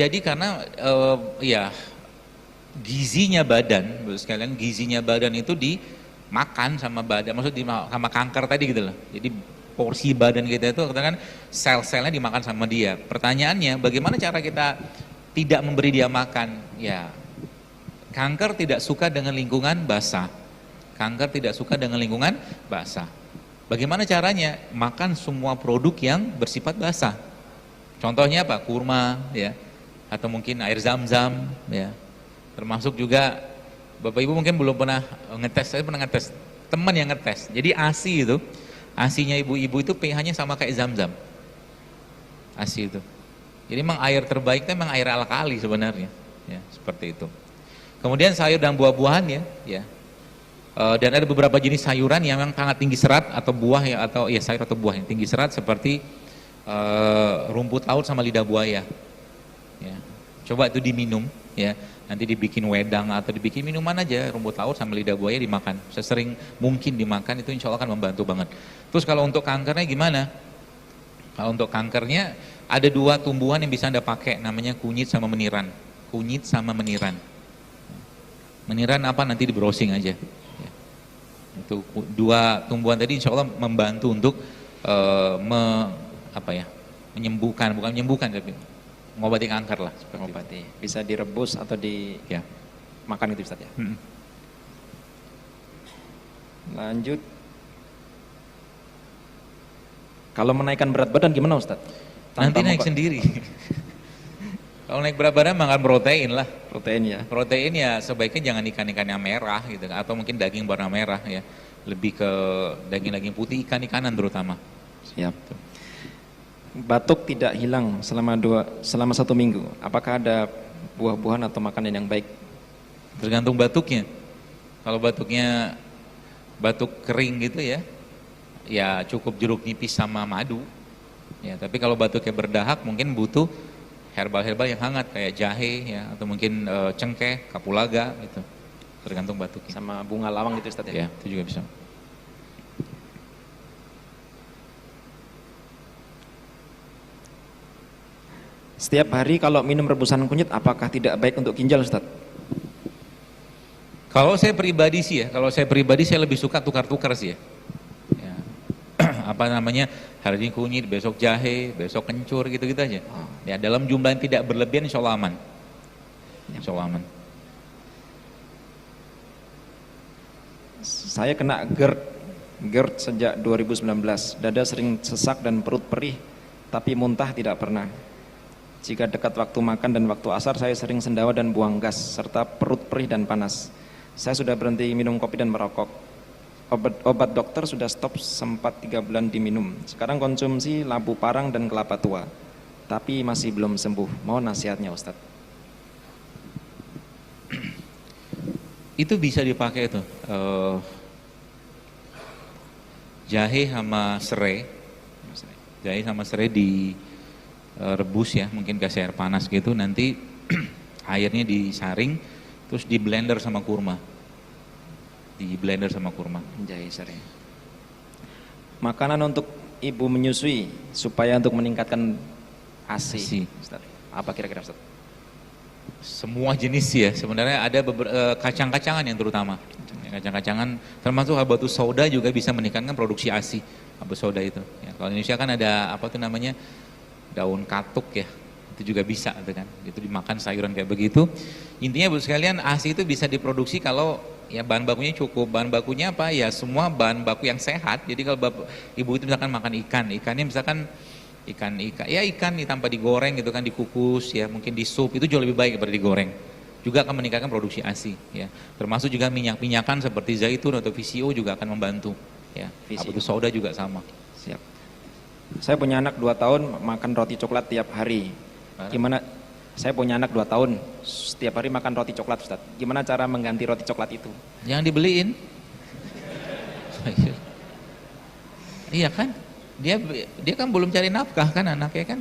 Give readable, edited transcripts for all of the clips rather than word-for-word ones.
terjadi karena ya gizinya badan, sekalian gizinya badan itu dimakan sama badan, sama kanker tadi gitu loh. Jadi porsi badan kita itu kan sel-selnya dimakan sama dia. Pertanyaannya, bagaimana cara kita tidak memberi dia makan? Ya, kanker tidak suka dengan lingkungan basah. Kanker tidak suka dengan lingkungan basah. Bagaimana caranya? Makan semua produk yang bersifat basah. Contohnya apa? Kurma, ya, atau mungkin air zam-zam, ya. Termasuk juga Bapak Ibu mungkin belum pernah ngetes, saya pernah ngetes, teman yang ngetes. Jadi ASI itu, ASInya ibu-ibu itu pH-nya sama kayak zam-zam. ASI itu. Jadi memang air terbaik itu memang air alkali sebenarnya, ya, seperti itu. Kemudian sayur dan buah-buahan, ya. Dan ada beberapa jenis sayuran yang memang sangat tinggi serat atau buah ya, atau ya sayur atau buah yang tinggi serat seperti rumput laut sama lidah buaya. Ya. Coba itu diminum, ya. Nanti dibikin wedang atau dibikin minuman aja, rumput laut sama lidah buaya dimakan. Sesering mungkin dimakan, itu insya Allah akan membantu banget. Terus kalau untuk kankernya gimana? Kalau untuk kankernya ada dua tumbuhan yang bisa Anda pakai, namanya kunyit sama meniran. Kunyit sama meniran. Meniran apa nanti di browsing aja. Ya. Itu dua tumbuhan tadi insya Allah membantu untuk menyembuhkan, bukan menyembuhkan tapi mengobati kanker lah. Mengobati. Bisa direbus atau ya, makan itu Ustaz ya. Lanjut. Kalau menaikkan berat badan gimana Ustaz? Nanti naik sendiri. Kalau naik berat badan makan protein lah. Protein ya. Protein ya sebaiknya jangan ikan-ikan yang merah gitu, atau mungkin daging warna merah ya. Lebih ke daging-daging putih, ikan-ikanan terutama. Siap. Batuk tidak hilang selama 1 minggu. Apakah ada buah-buahan atau makanan yang baik? Tergantung batuknya. Kalau batuknya batuk kering gitu ya, ya cukup jeruk nipis sama madu. Ya, tapi kalau batuknya berdahak mungkin butuh herbal-herbal yang hangat kayak jahe ya, atau mungkin cengkeh, kapulaga gitu. Tergantung batuknya. Sama bunga lawang gitu Ustaz ya? Ya, itu juga bisa. Setiap hari kalau minum rebusan kunyit apakah tidak baik untuk ginjal Ustaz? Kalau saya pribadi sih ya, saya lebih suka tukar-tukar sih ya. Ya. Apa namanya, hari ini kunyit, besok jahe, besok kencur gitu-gitu aja. Ya, dalam jumlah yang tidak berlebihan insya Allah aman. Insya Allah aman. Saya kena GERD sejak 2019. Dada sering sesak dan perut perih, tapi muntah tidak pernah. Jika dekat waktu makan dan waktu asar saya sering sendawa dan buang gas, serta perut perih dan panas. Saya sudah berhenti minum kopi dan merokok. Obat dokter sudah stop, sempat 3 bulan diminum. Sekarang konsumsi labu parang dan kelapa tua, tapi masih belum sembuh. Mohon nasihatnya Ustaz. Itu bisa dipakai itu jahe sama serai. Jahe sama serai di rebus ya, mungkin kasih air panas gitu, nanti airnya disaring terus di blender sama kurma. Jahe serai. Makanan untuk ibu menyusui supaya untuk meningkatkan ASI. Ustaz. Apa kira-kira Ustaz? Semua jenis ya, sebenarnya ada kacang-kacangan yang terutama. Kacang-kacangan termasuk habatus sauda juga bisa meningkatkan produksi ASI. Habatus sauda itu. Ya, kalau Indonesia kan ada apa tuh namanya, daun katuk ya, itu juga bisa gitu kan, itu dimakan sayuran kayak begitu. Intinya Bu sekalian, ASI itu bisa diproduksi kalau ya bahan bakunya cukup. Bahan bakunya apa ya, semua bahan baku yang sehat. Jadi kalau ibu itu misalkan makan ikannya misalkan ikan tanpa digoreng gitu kan, dikukus ya, mungkin di sup, itu jauh lebih baik daripada digoreng. Juga akan meningkatkan produksi ASI ya. Termasuk juga minyak-minyakan seperti zaitun atau VCO juga akan membantu ya. Habatus sauda juga sama. Siap. Saya punya anak 2 tahun makan roti coklat tiap hari. Gimana? Saya punya anak 2 tahun setiap hari makan roti coklat Ustaz. Gimana cara mengganti roti coklat itu? Jangan dibeliin. Iya kan? Dia kan belum cari nafkah kan anaknya kan?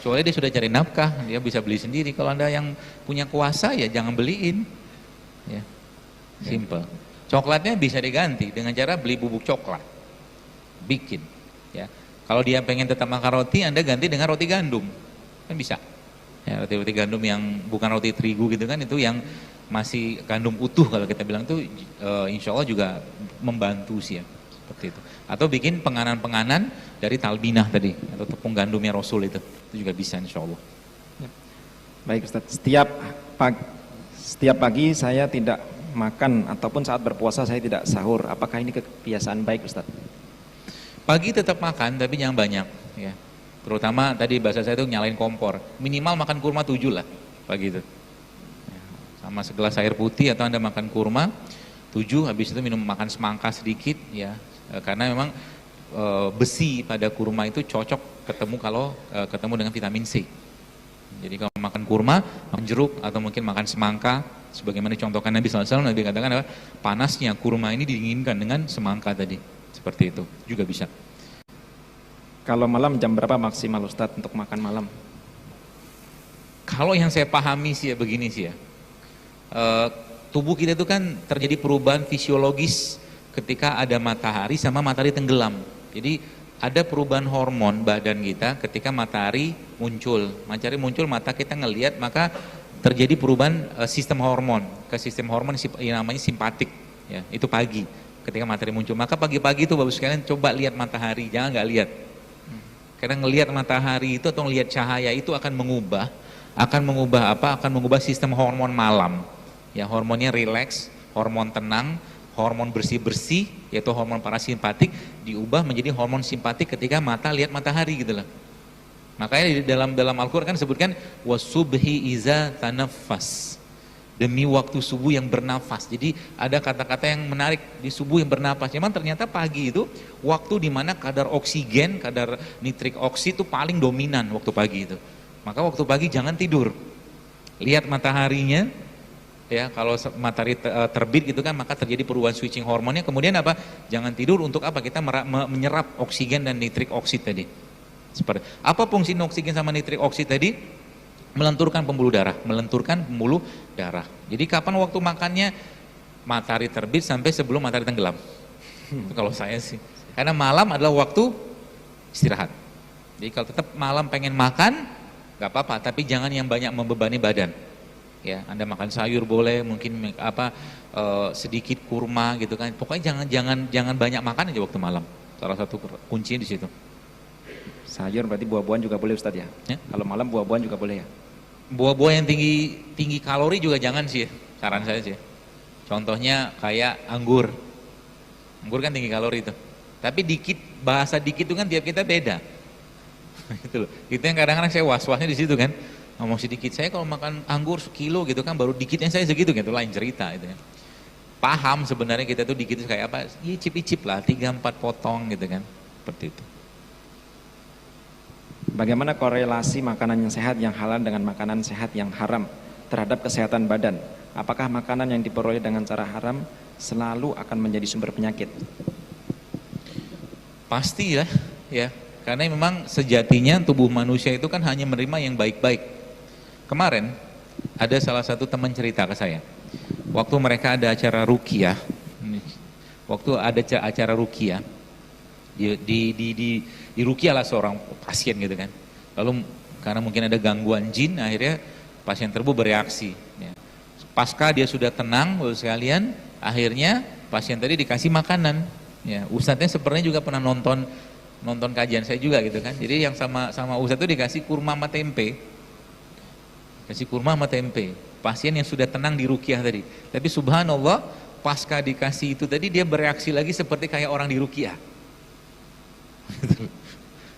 Soalnya dia sudah cari nafkah, dia bisa beli sendiri. Kalau Anda yang punya kuasa ya jangan beliin. Ya. Simple. Coklatnya bisa diganti dengan cara beli bubuk coklat. Bikin ya. Kalau dia pengen tetap makan roti, Anda ganti dengan roti gandum. Kan bisa. Ya, roti-roti gandum yang bukan roti terigu gitu kan, itu yang masih gandum utuh kalau kita bilang itu insya Allah juga membantu sih ya, seperti itu. Atau bikin penganan-penganan dari talbinah tadi, atau tepung gandumnya Rasul itu juga bisa insya Allah. Baik Ustaz, setiap pagi saya tidak makan ataupun saat berpuasa saya tidak sahur. Apakah ini kebiasaan baik Ustaz? Pagi tetap makan tapi jangan banyak ya. Terutama tadi bahasa saya itu nyalain kompor. Minimal makan kurma 7 lah pagi itu. Ya, sama segelas air putih atau Anda makan kurma 7, habis itu makan semangka sedikit ya. Karena memang besi pada kurma itu cocok ketemu dengan vitamin C. Jadi kalau makan kurma, makan jeruk atau mungkin makan semangka, sebagaimana contohkan Nabi SAW, Nabi katakan apa? Panasnya kurma ini didinginkan dengan semangka tadi. Seperti itu juga bisa. Kalau malam jam berapa maksimal Ustadz untuk makan malam? Kalau yang saya pahami sih ya begini sih ya, tubuh kita itu kan terjadi perubahan fisiologis ketika ada matahari sama matahari tenggelam. Jadi ada perubahan hormon badan kita ketika matahari muncul. Matahari muncul, mata kita ngelihat, maka terjadi perubahan sistem hormon ke sistem hormon yang namanya simpatik. Ya, itu pagi ketika matahari muncul. Maka pagi-pagi itu Bapak sekalian coba lihat matahari, jangan nggak lihat. Karena ngelihat matahari itu atau ngelihat cahaya itu akan mengubah apa? Akan mengubah sistem hormon malam. Ya, hormonnya rileks, hormon tenang, hormon bersih-bersih, yaitu hormon parasimpatik diubah menjadi hormon simpatik ketika mata lihat matahari gitu loh. Makanya di dalam Al-Qur'an kan sebutkan wasubhi iza tanaffas. Demi waktu subuh yang bernafas. Jadi ada kata-kata yang menarik di subuh yang bernafas. Memang ternyata pagi itu waktu di mana kadar oksigen, kadar nitrik oksid itu paling dominan waktu pagi itu. Maka waktu pagi jangan tidur. Lihat mataharinya, ya kalau matahari terbit gitu kan, maka terjadi perubahan switching hormonnya. Kemudian apa? Jangan tidur untuk apa? Kita menyerap oksigen dan nitrik oksid tadi. Seperti apa fungsi oksigen sama nitrik oksid tadi? Melenturkan pembuluh darah, Jadi kapan waktu makannya? Matahari terbit sampai sebelum matahari tenggelam. Itu kalau saya sih. Karena malam adalah waktu istirahat. Jadi kalau tetap malam pengen makan, nggak apa-apa, tapi jangan yang banyak membebani badan. Ya, Anda makan sayur boleh, mungkin sedikit kurma gitu kan. Pokoknya jangan banyak makan aja waktu malam. Salah satu kuncinya di situ. Sayur berarti buah-buahan juga boleh Ustadz ya? Kalau malam buah-buahan juga boleh ya? Buah-buah yang tinggi kalori juga jangan sih, saran saya sih. Contohnya kayak anggur. Anggur kan tinggi kalori itu. Tapi bahasa dikit itu kan tiap kita beda. Itu loh. Itu yang kadang-kadang saya was-wasnya di situ kan. Ngomong sedikit, saya kalau makan anggur sekilo gitu kan baru dikitnya saya segitu gitu, lain cerita itu kan. Paham sebenarnya kita tuh dikit kayak apa? Icip-icip lah, 3-4 potong gitu kan. Seperti itu. Bagaimana korelasi makanan yang sehat yang halal dengan makanan sehat yang haram terhadap kesehatan badan? Apakah makanan yang diperoleh dengan cara haram selalu akan menjadi sumber penyakit? Pasti ya. Karena memang sejatinya tubuh manusia itu kan hanya menerima yang baik-baik. Kemarin ada salah satu teman cerita ke saya. Waktu mereka ada acara ruqyah, di ruqyah lah seorang pasien gitu kan. Lalu karena mungkin ada gangguan jin, akhirnya pasien tersebut bereaksi. Ya. Pasca dia sudah tenang, Bapak sekalian, akhirnya pasien tadi dikasih makanan. Ya, Ustadznya sebenarnya juga pernah nonton kajian saya juga gitu kan. Jadi yang sama Ustadz itu dikasih kurma sama tempe. Pasien yang sudah tenang di ruqyah tadi. Tapi subhanallah, pasca dikasih itu tadi dia bereaksi lagi seperti kayak orang di ruqyah.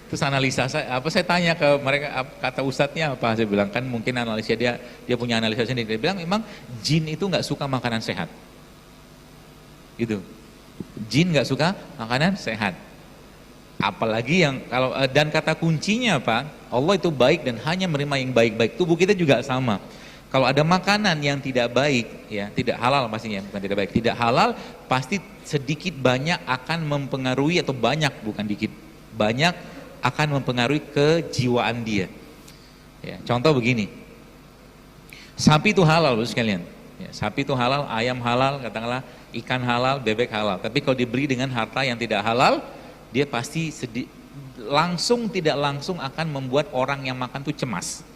Terus analisa saya tanya ke mereka, kata ustadznya apa? Saya bilang kan mungkin analisa dia punya analisa sendiri. Dia bilang memang jin itu nggak suka makanan sehat. Gitu. Jin nggak suka makanan sehat. Apalagi yang dan kata kuncinya apa? Allah itu baik dan hanya menerima yang baik-baik. Tubuh kita juga sama. Kalau ada makanan yang tidak baik, ya tidak halal pastinya, bukan tidak baik, tidak halal, pasti sedikit banyak akan mempengaruhi atau banyak bukan dikit, banyak akan mempengaruhi kejiwaan dia. Ya, contoh begini, sapi itu halal loh sekalian. Ya, sapi itu halal, ayam halal, katakanlah ikan halal, bebek halal. Tapi kalau diberi dengan harta yang tidak halal, dia pasti tidak langsung akan membuat orang yang makan tuh cemas.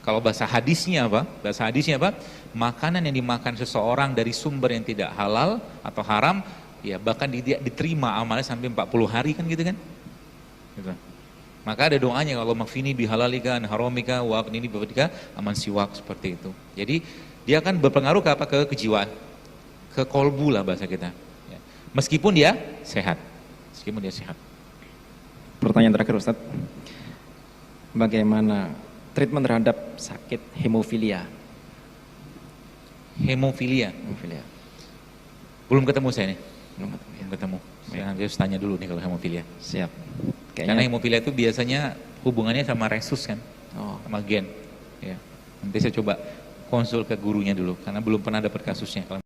Kalau bahasa hadisnya apa? Bahasa hadisnya apa? Makanan yang dimakan seseorang dari sumber yang tidak halal atau haram, ya bahkan diterima amalnya sampai 40 hari kan gitu kan? Gitu. Maka ada doanya kalau makfini bihalalika an haramika wa aqnini bifadlika aman siwak, seperti itu. Jadi dia akan berpengaruh ke apa? Ke kejiwaan, ke kolbu lah bahasa kita. Ya. Meskipun dia sehat. Meskipun dia sehat. Pertanyaan terakhir Ustaz. Bagaimana treatment terhadap sakit hemofilia? Hemofilia. Hemofilia. Belum ketemu saya nih. Belum ketemu. Belum ketemu. Saya harus tanya dulu nih kalau hemofilia. Siap. Karena hemofilia itu biasanya hubungannya sama resus kan, sama gen. Ya. Nanti saya coba konsul ke gurunya dulu, karena belum pernah dapat kasusnya. Kalau